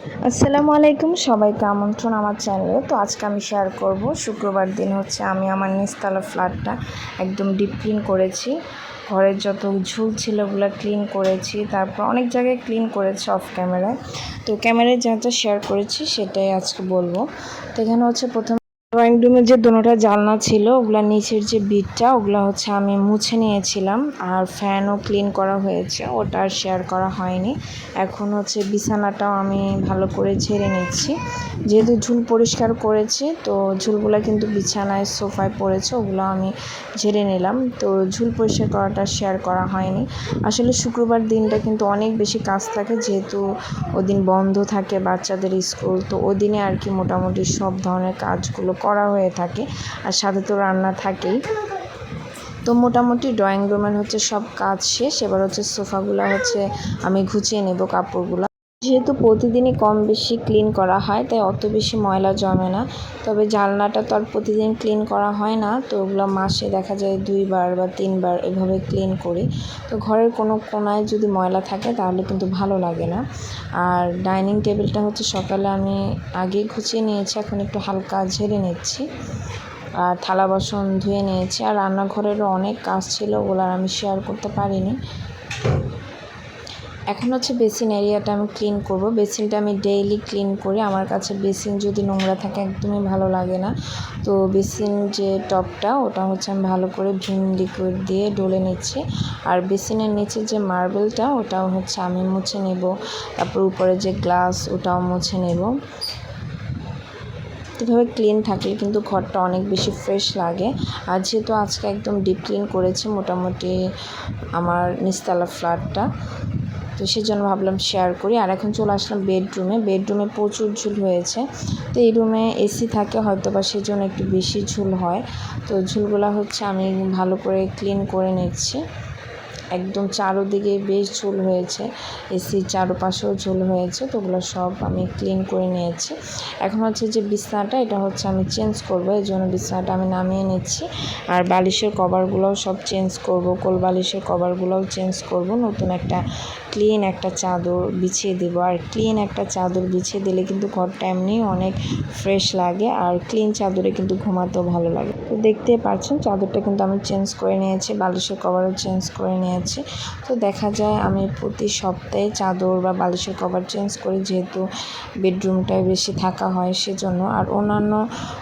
আসসালামু আলাইকুম, সবাইকে আমন্ত্রণ আমার চ্যানেলে। তো আজকে আমি শেয়ার করব শুক্রবার দিন হচ্ছে আমি আমার নিচতলা ফ্ল্যাটটা একদম ডিপ ক্লিন করেছি। ঘরের যত ঝুল ছিল ওগুলো ক্লিন করেছি, তারপর অনেক জায়গায় ক্লিন করেছি অফ ক্যামেরায়। তো ক্যামেরায় যা যা শেয়ার করেছি সেটাই আজকে বলবো। তো এখানে হচ্ছে প্রথম ড্রয়িং রুমের যে দুটোটা জানলা ছিল ওগুলা নিচের যে বিটটা ওগুলো হচ্ছে আমি মুছে নিয়েছিলাম, আর ফ্যানও ক্লিন করা হয়েছে, ওটা আর শেয়ার করা হয়নি। এখন হচ্ছে বিছানাটাও আমি ভালো করে ঝেড়ে নিচ্ছি, যেহেতু ঝুল পরিষ্কার করেছি তো ঝুলগুলো কিন্তু বিছানায় সোফায় পড়েছে, ওগুলো আমি ঝেড়ে নিলাম। তো ঝুল পরিষ্কার করাটা শেয়ার করা হয়নি। আসলে শুক্রবার দিনটা কিন্তু অনেক বেশি কাজ থাকে, যেহেতু ওদিন বন্ধ থাকে বাচ্চাদের স্কুল, তো ওই দিনে আর কি মোটামুটি সব ধরনের কাজগুলো করা হয়ে থাকে, আর সাথে তো রান্না থাকেই। তো মোটামুটি ড্রয়িং রুমের হচ্ছে সব কাজ শেষ। এবার হচ্ছে সোফাগুলো হচ্ছে আমি গুছিয়ে নেব কাপড়গুলো। যেহেতু প্রতিদিনই কম বেশি ক্লিন করা হয় তাই অত বেশি ময়লা জমে না। তবে জানলাটা তো আর প্রতিদিন ক্লিন করা হয় না, তো ওগুলো মাসে দেখা যায় 2বার বা 3বার এভাবে ক্লিন করি। তো ঘরের কোনো কোনায় যদি ময়লা থাকে তাহলে কিন্তু ভালো লাগে না। আর ডাইনিং টেবিলটা হচ্ছে সকালে আমি আগে গুছিয়ে নিয়েছি, এখন একটু হালকা ঝেড়ে নিচ্ছি। আর থালা বাসন ধুয়ে নিয়েছি, আর রান্নাঘরেরও অনেক কাজ ছিল, ওগুলো আমি শেয়ার করতে পারিনি। এখন হচ্ছে বেসিন এরিয়াটা আমি ক্লিন করব। বেসিনটা আমি ডেইলি ক্লিন করি, আমার কাছে বেসিন যদি নোংরা থাকে একদমই ভালো লাগে না। তো বেসিন যে টপটা ওটা হচ্ছে আমি ভালো করে ভিম লিকুইড দিয়ে ডলে নিচ্ছি, আর বেসিনের নিচে যে মার্বেলটা ওটাও হচ্ছে আমি মুছে নেব, তারপর উপরে যে গ্লাস ওটাও মুছে নেব। এভাবে ক্লিন থাকলে কিন্তু ঘরটা অনেক বেশি ফ্রেশ লাগে। আর যেহেতু আজকে একদম ডিপ ক্লিন করেছি মোটামুটি আমার নিচতলা ফ্ল্যাটটা, তো সেই জন্য ভাবলাম শেয়ার করি। আর এখন চলে আসলাম বেডরুমে প্রচুর ঝুল হয়েছে। তো এই রুমে এসি থাকে হয়তো বা সেজন্য একটু বেশি ঝুল হয়। তো ঝুলগুলো হচ্ছে আমি ভালো করে ক্লিন করে নিচ্ছি। একদম চারোদিকে বেশ ঝুল হয়েছে, এসির চারপাশেও ঝুল হয়েছে, তো ওগুলো সব আমি ক্লিন করে নিয়েছি। এখন হচ্ছে যে বিছানাটা এটা হচ্ছে আমি চেঞ্জ করব, এই জন্য বিছানাটা আমি নামিয়ে নিচ্ছি। আর বালিশের কভারগুলোও সব চেঞ্জ করব, কোল বালিশের কভারগুলোও চেঞ্জ করব, নতুন একটা ক্লিন একটা চাদর বিছিয়ে দেবো। আর ক্লিন একটা চাদর বিছিয়ে দিলে কিন্তু ঘরটা এমনি অনেক ফ্রেশ লাগে, আর ক্লিন চাদরে কিন্তু ঘুমাতেও ভালো লাগে। তো দেখতেই পাচ্ছেন চাদরটা কিন্তু আমি চেঞ্জ করে নিয়েছি, বালিশের কভারও চেঞ্জ করে নিয়েছি। তো দেখা যায় আমি প্রতি সপ্তাহে চাদর বা বালিশের কভার চেঞ্জ করি, যেহেতু বেডরুমটায় বেশি থাকা হয় সেজন্য। আর অন্যান্য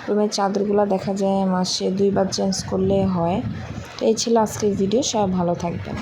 রুমের চাদরগুলো দেখা যায় মাসে 2বার চেঞ্জ করলে হয়। তো এই ছিল আজকের ভিডিও, সবাই ভালো থাকবেন।